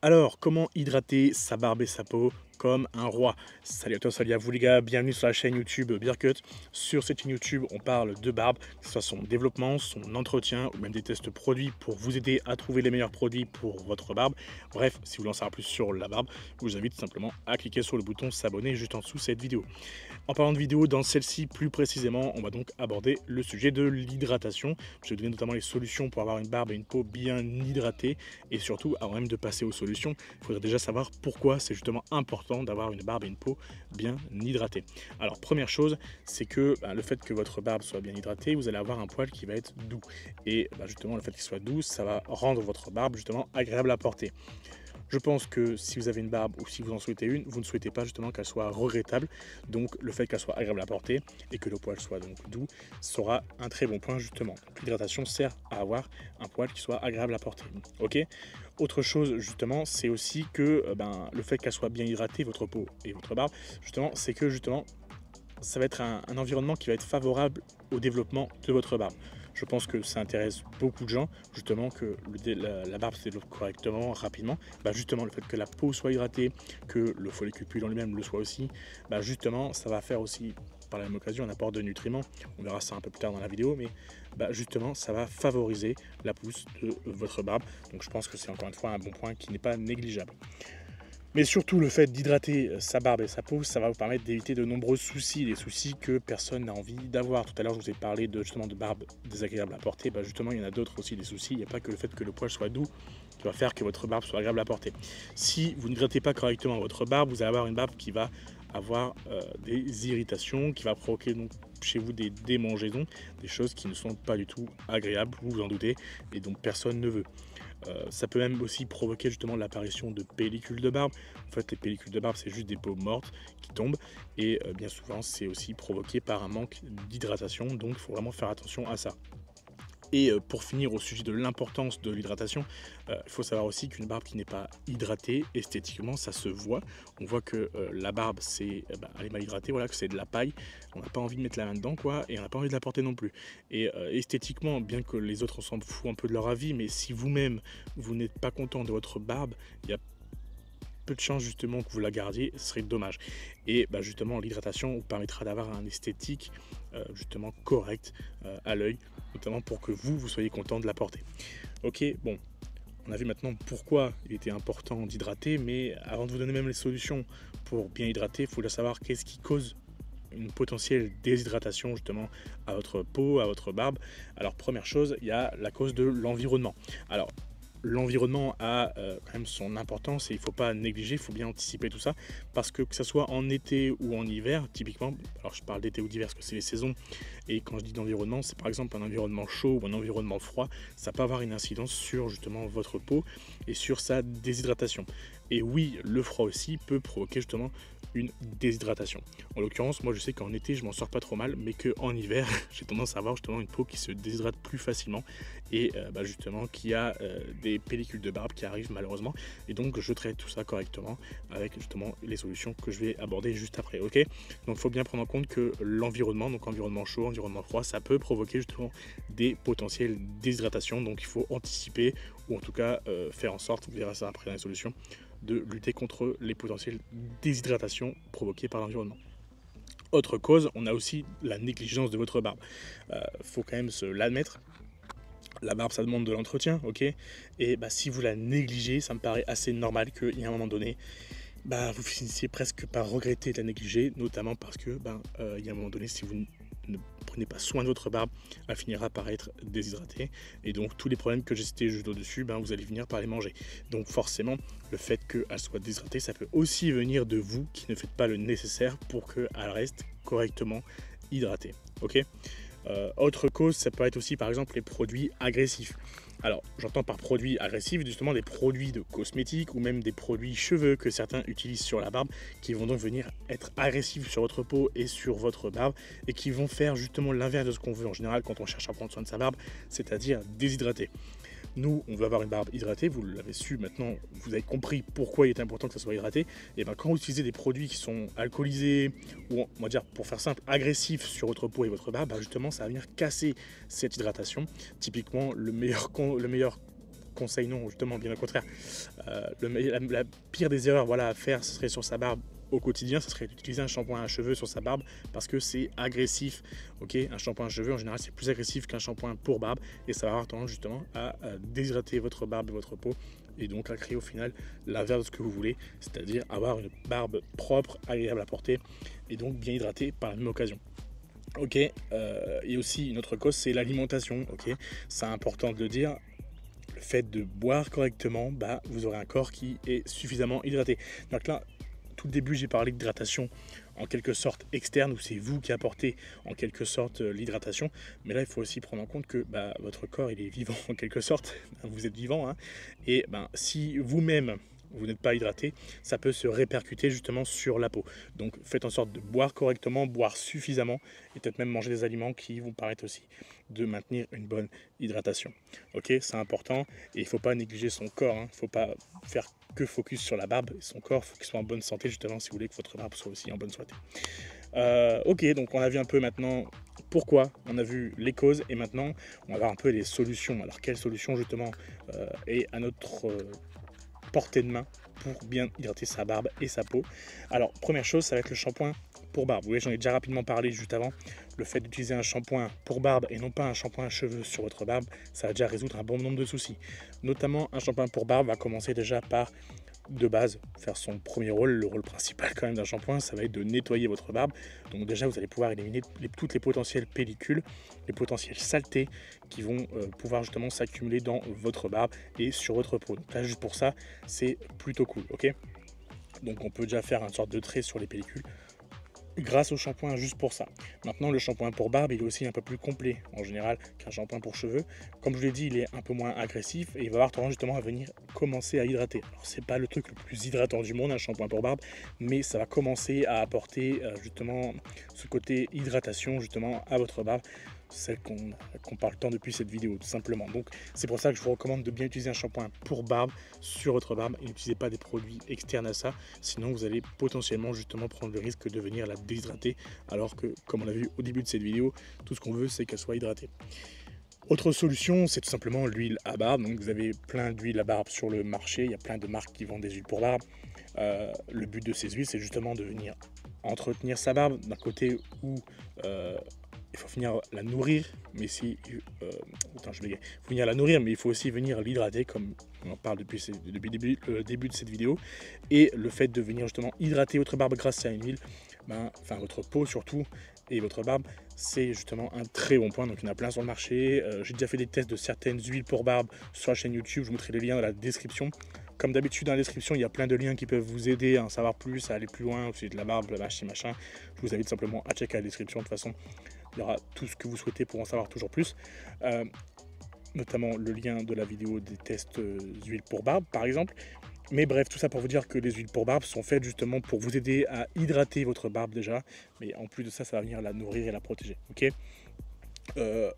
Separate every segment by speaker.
Speaker 1: Alors, comment hydrater sa barbe et sa peau comme un roi? Salut à toi, salut à vous les gars, bienvenue sur la chaîne YouTube Bearcut. Sur cette chaîne YouTube, on parle de barbe, que ce soit son développement, son entretien ou même des tests produits pour vous aider à trouver les meilleurs produits pour votre barbe. Bref, si vous voulez en savoir plus sur la barbe, je vous invite simplement à cliquer sur le bouton s'abonner juste en dessous de cette vidéo. En parlant de vidéo, dans celle-ci plus précisément, on va donc aborder le sujet de l'hydratation. Je vais donner notamment les solutions pour avoir une barbe et une peau bien hydratées et surtout, avant même de passer aux solutions, il faudrait déjà savoir pourquoi c'est justement important d'avoir une barbe et une peau bien hydratées. Alors première chose, c'est que le fait que votre barbe soit bien hydratée, vous allez avoir un poil qui va être doux. Et justement, le fait qu'il soit doux, ça va rendre votre barbe justement agréable à porter. Je pense que si vous avez une barbe ou si vous en souhaitez une, vous ne souhaitez pas justement qu'elle soit regrettable. Donc le fait qu'elle soit agréable à porter et que le poil soit donc doux sera un très bon point justement. L'hydratation sert à avoir un poil qui soit agréable à porter. Ok. Autre chose justement, c'est aussi que le fait qu'elle soit bien hydratée, votre peau et votre barbe, justement, c'est que justement ça va être un environnement qui va être favorable au développement de votre barbe. Je pense que ça intéresse beaucoup de gens, justement, que la barbe se développe correctement, rapidement. Justement, le fait que la peau soit hydratée, que le follicule pileux en lui-même le soit aussi, justement, ça va faire aussi, par la même occasion, un apport de nutriments. On verra ça un peu plus tard dans la vidéo, mais justement, ça va favoriser la pousse de votre barbe. Donc je pense que c'est encore une fois un bon point qui n'est pas négligeable. Mais surtout, le fait d'hydrater sa barbe et sa peau, ça va vous permettre d'éviter de nombreux soucis, des soucis que personne n'a envie d'avoir. Tout à l'heure, je vous ai parlé justement de barbe désagréable à porter. Justement, il y en a d'autres aussi, des soucis. Il n'y a pas que le fait que le poil soit doux qui va faire que votre barbe soit agréable à porter. Si vous n'hydratez pas correctement votre barbe, vous allez avoir une barbe qui va avoir des irritations, qui va provoquer donc chez vous des démangeaisons, des choses qui ne sont pas du tout agréables, vous vous en doutez, et donc personne ne veut. Ça peut même aussi provoquer justement l'apparition de pellicules de barbe. En fait, les pellicules de barbe, c'est juste des peaux mortes qui tombent. Et bien souvent, c'est aussi provoqué par un manque d'hydratation. Donc, il faut vraiment faire attention à ça. Et pour finir au sujet de l'importance de l'hydratation, il faut savoir aussi qu'une barbe qui n'est pas hydratée, esthétiquement, ça se voit. On voit que la barbe, elle est mal hydratée, voilà, que c'est de la paille. On n'a pas envie de mettre la main dedans, quoi, et on n'a pas envie de la porter non plus. Et esthétiquement, bien que les autres s'en foutent un peu de leur avis, mais si vous-même, vous n'êtes pas content de votre barbe, il y a peu de chances justement que vous la gardiez, ce serait dommage. Et justement, l'hydratation vous permettra d'avoir un esthétique justement correct à l'œil, notamment pour que vous soyez content de la porter. Ok, bon, on a vu maintenant pourquoi il était important d'hydrater, mais avant de vous donner même les solutions pour bien hydrater, il faut savoir qu'est-ce qui cause une potentielle déshydratation justement à votre peau, à votre barbe. Alors première chose, il y a la cause de l'environnement. Alors l'environnement a quand même son importance et il ne faut pas négliger, il faut bien anticiper tout ça parce que ce soit en été ou en hiver, typiquement, alors je parle d'été ou d'hiver parce que c'est les saisons, et quand je dis d'environnement, c'est par exemple un environnement chaud ou un environnement froid, ça peut avoir une incidence sur justement votre peau et sur sa déshydratation. Et oui, le froid aussi peut provoquer justement une déshydratation. En l'occurrence, moi je sais qu'en été je m'en sors pas trop mal, mais qu'en hiver j'ai tendance à avoir justement une peau qui se déshydrate plus facilement et justement qui a des pellicules de barbe qui arrivent malheureusement, et donc je traite tout ça correctement avec justement les solutions que je vais aborder juste après. Ok, donc il faut bien prendre en compte que l'environnement, donc environnement chaud, environnement froid, ça peut provoquer justement des potentielles déshydratations, donc il faut anticiper ou en tout cas faire en sorte, vous verrez ça après dans les solutions, de lutter contre les potentielles déshydratations provoquées par l'environnement. Autre cause, on a aussi la négligence de votre barbe. Faut quand même se l'admettre. La barbe, ça demande de l'entretien, ok. Et si vous la négligez, ça me paraît assez normal qu'il y a un moment donné, vous finissiez presque par regretter de la négliger, notamment parce que il y a un moment donné, si vous ne prenez pas soin de votre barbe, elle finira par être déshydratée. Et donc tous les problèmes que j'ai cités juste au-dessus, vous allez finir par les manger. Donc forcément, le fait qu'elle soit déshydratée, ça peut aussi venir de vous qui ne faites pas le nécessaire pour qu'elle reste correctement hydratée. Ok. Autre cause, ça peut être aussi par exemple les produits agressifs. Alors, j'entends par produits agressifs justement des produits de cosmétiques ou même des produits cheveux que certains utilisent sur la barbe qui vont donc venir être agressifs sur votre peau et sur votre barbe et qui vont faire justement l'inverse de ce qu'on veut en général quand on cherche à prendre soin de sa barbe, c'est-à-dire déshydrater. Nous, on veut avoir une barbe hydratée, vous l'avez su maintenant, vous avez compris pourquoi il est important que ça soit hydraté. Et quand vous utilisez des produits qui sont alcoolisés, ou on va dire pour faire simple, agressifs sur votre peau et votre barbe, justement ça va venir casser cette hydratation. Typiquement, le meilleur conseil non, justement, bien au contraire. La pire des erreurs voilà, à faire, ce serait sur sa barbe au quotidien, ce serait d'utiliser un shampoing à cheveux sur sa barbe parce que c'est agressif. Ok, un shampoing à cheveux en général c'est plus agressif qu'un shampoing pour barbe et ça va avoir tendance justement à déshydrater votre barbe et votre peau et donc à créer au final l'inverse de ce que vous voulez, c'est-à-dire avoir une barbe propre, agréable à porter et donc bien hydratée par la même occasion. Ok, et aussi une autre cause c'est l'alimentation. Ok, c'est important de le dire. Le fait de boire correctement, bah, vous aurez un corps qui est suffisamment hydraté. Donc là, tout le début, j'ai parlé d'hydratation en quelque sorte externe, où c'est vous qui apportez en quelque sorte l'hydratation. Mais là, il faut aussi prendre en compte que bah, votre corps, il est vivant en quelque sorte. Vous êtes vivant. Hein, et ben, si vous-même, vous n'êtes pas hydraté, ça peut se répercuter justement sur la peau. Donc faites en sorte de boire correctement, boire suffisamment et peut-être même manger des aliments qui vous permettent aussi de maintenir une bonne hydratation. Ok, c'est important et il ne faut pas négliger son corps, il ne faut pas faire que focus sur la barbe. Son corps, il faut qu'il soit en bonne santé justement si vous voulez que votre barbe soit aussi en bonne santé. Ok, donc on a vu un peu maintenant pourquoi, on a vu les causes et maintenant on va voir un peu les solutions. Alors quelle solution justement est à notre portée de main pour bien hydrater sa barbe et sa peau. Alors première chose, ça va être le shampoing pour barbe. Vous voyez, j'en ai déjà rapidement parlé juste avant. Le fait d'utiliser un shampoing pour barbe et non pas un shampoing à cheveux sur votre barbe, ça va déjà résoudre un bon nombre de soucis. Notamment un shampoing pour barbe va commencer déjà par de base faire son premier rôle, le rôle principal quand même d'un shampoing, ça va être de nettoyer votre barbe. Donc déjà vous allez pouvoir éliminer toutes les potentielles pellicules, les potentielles saletés qui vont pouvoir justement s'accumuler dans votre barbe et sur votre peau. Donc là juste pour ça c'est plutôt cool, ok. Donc on peut déjà faire une sorte de trait sur les pellicules grâce au shampoing juste pour ça. Maintenant le shampoing pour barbe il est aussi un peu plus complet en général qu'un shampoing pour cheveux. Comme je l'ai dit, il est un peu moins agressif et il va avoir tendance justement à venir commencer à hydrater. Alors c'est pas le truc le plus hydratant du monde un shampoing pour barbe, mais ça va commencer à apporter justement ce côté hydratation justement à votre barbe, celle qu'on parle tant depuis cette vidéo tout simplement. Donc c'est pour ça que je vous recommande de bien utiliser un shampoing pour barbe sur votre barbe et n'utilisez pas des produits externes à ça, sinon vous allez potentiellement justement prendre le risque de venir la déshydrater, alors que comme on l'a vu au début de cette vidéo, tout ce qu'on veut c'est qu'elle soit hydratée. Autre solution, c'est tout simplement l'huile à barbe. Donc vous avez plein d'huiles à barbe sur le marché, il y a plein de marques qui vendent des huiles pour barbe. Le but de ces huiles c'est justement de venir entretenir sa barbe d'un côté où il faut venir la nourrir, mais si attends, je bégaye. Il faut venir la nourrir, mais il faut aussi venir l'hydrater, comme on en parle depuis le début de cette vidéo. Et le fait de venir justement hydrater votre barbe grâce à une huile, enfin votre peau surtout, et votre barbe, c'est justement un très bon point. Donc il y en a plein sur le marché. J'ai déjà fait des tests de certaines huiles pour barbe sur la chaîne YouTube. Je vous mettrai les liens dans la description. Comme d'habitude dans la description, il y a plein de liens qui peuvent vous aider à en savoir plus, à aller plus loin, aussi de la barbe, la machin. Je vous invite simplement à checker la description. De toute façon, il y aura tout ce que vous souhaitez pour en savoir toujours plus. Notamment le lien de la vidéo des tests d'huile pour barbe, par exemple. Mais bref, tout ça pour vous dire que les huiles pour barbe sont faites justement pour vous aider à hydrater votre barbe déjà. Mais en plus de ça, ça va venir la nourrir et la protéger. Ok.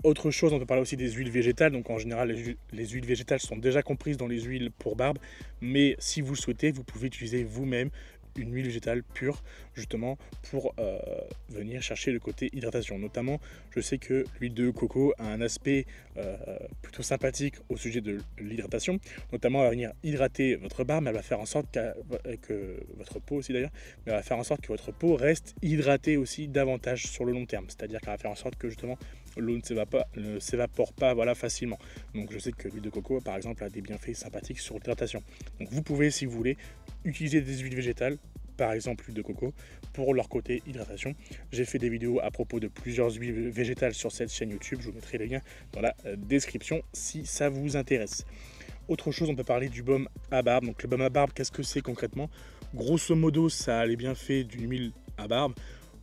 Speaker 1: Autre chose, on peut parler aussi des huiles végétales. Donc en général, les huiles végétales sont déjà comprises dans les huiles pour barbe. Mais si vous le souhaitez, vous pouvez utiliser vous-même une huile végétale pure justement pour venir chercher le côté hydratation. Notamment, je sais que l'huile de coco a un aspect plutôt sympathique au sujet de l'hydratation. Notamment, elle va venir hydrater votre barbe, elle va faire en sorte que votre peau aussi d'ailleurs, mais elle va faire en sorte que votre peau reste hydratée aussi davantage sur le long terme. C'est-à-dire qu'elle va faire en sorte que justement l'eau ne s'évapore pas voilà, facilement. Donc je sais que l'huile de coco par exemple a des bienfaits sympathiques sur l'hydratation. Donc vous pouvez, si vous voulez, utiliser des huiles végétales, par exemple l'huile de coco, pour leur côté hydratation. J'ai fait des vidéos à propos de plusieurs huiles végétales sur cette chaîne YouTube, je vous mettrai les liens dans la description si ça vous intéresse. Autre chose, on peut parler du baume à barbe. Donc le baume à barbe, qu'est-ce que c'est concrètement? Grosso modo, ça a les bienfaits d'une huile à barbe,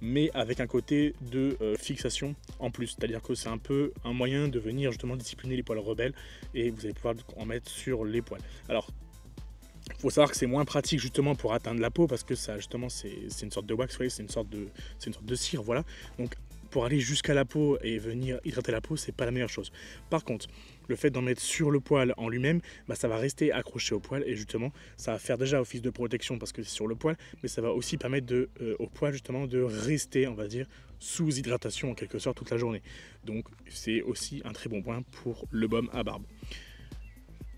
Speaker 1: mais avec un côté de fixation en plus, c'est-à-dire que c'est un peu un moyen de venir justement discipliner les poils rebelles et vous allez pouvoir en mettre sur les poils. Alors il faut savoir que c'est moins pratique justement pour atteindre la peau parce que ça justement c'est une sorte de wax, c'est une sorte de cire, voilà. Donc pour aller jusqu'à la peau et venir hydrater la peau, c'est pas la meilleure chose. Par contre, le fait d'en mettre sur le poil en lui-même, ça va rester accroché au poil et justement ça va faire déjà office de protection parce que c'est sur le poil, mais ça va aussi permettre au poil justement de rester, on va dire, sous hydratation en quelque sorte toute la journée. Donc c'est aussi un très bon point pour le baume à barbe.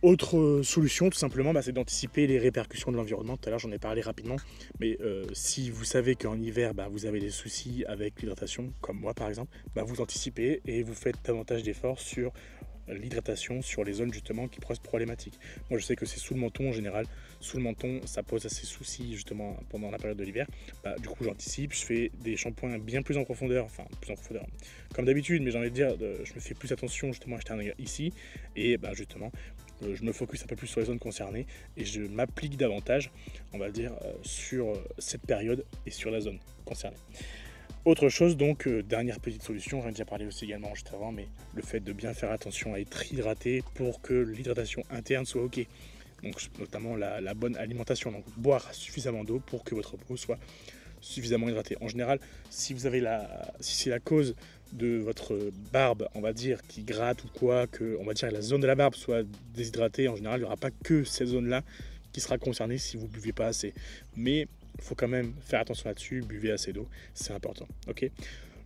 Speaker 1: Autre solution, tout simplement, c'est d'anticiper les répercussions de l'environnement. Tout à l'heure, j'en ai parlé rapidement, mais si vous savez qu'en hiver, vous avez des soucis avec l'hydratation, comme moi par exemple, vous anticipez et vous faites davantage d'efforts sur l'hydratation, sur les zones justement qui posent problématique. Moi, je sais que c'est sous le menton en général. Sous le menton, ça pose assez soucis justement pendant la période de l'hiver. Du coup, j'anticipe, je fais des shampoings bien plus en profondeur, enfin plus en profondeur, comme d'habitude, mais j'ai envie de dire, je me fais plus attention justement à acheter un ici, et justement, je me focus un peu plus sur les zones concernées et je m'applique davantage, on va le dire, sur cette période et sur la zone concernée. Autre chose donc, dernière petite solution, j'en ai déjà parlé aussi également juste avant, mais le fait de bien faire attention à être hydraté pour que l'hydratation interne soit ok. Donc notamment la bonne alimentation, donc boire suffisamment d'eau pour que votre peau soit suffisamment hydratée. En général, si c'est la cause de votre barbe, on va dire, qui gratte ou quoi, que on va dire la zone de la barbe soit déshydratée, en général, il n'y aura pas que cette zone-là qui sera concernée si vous ne buvez pas assez. Mais il faut quand même faire attention là-dessus, buvez assez d'eau, c'est important. Ok.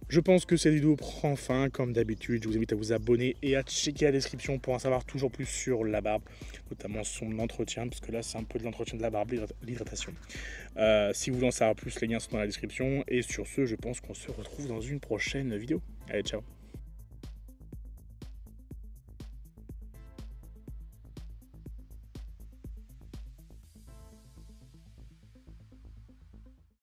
Speaker 1: Je pense que cette vidéo prend fin, comme d'habitude. Je vous invite à vous abonner et à checker la description pour en savoir toujours plus sur la barbe, notamment son entretien, parce que là c'est un peu de l'entretien de la barbe, l'hydratation. Si vous voulez en savoir plus, les liens sont dans la description. Et sur ce, je pense qu'on se retrouve dans une prochaine vidéo. Allez, ciao!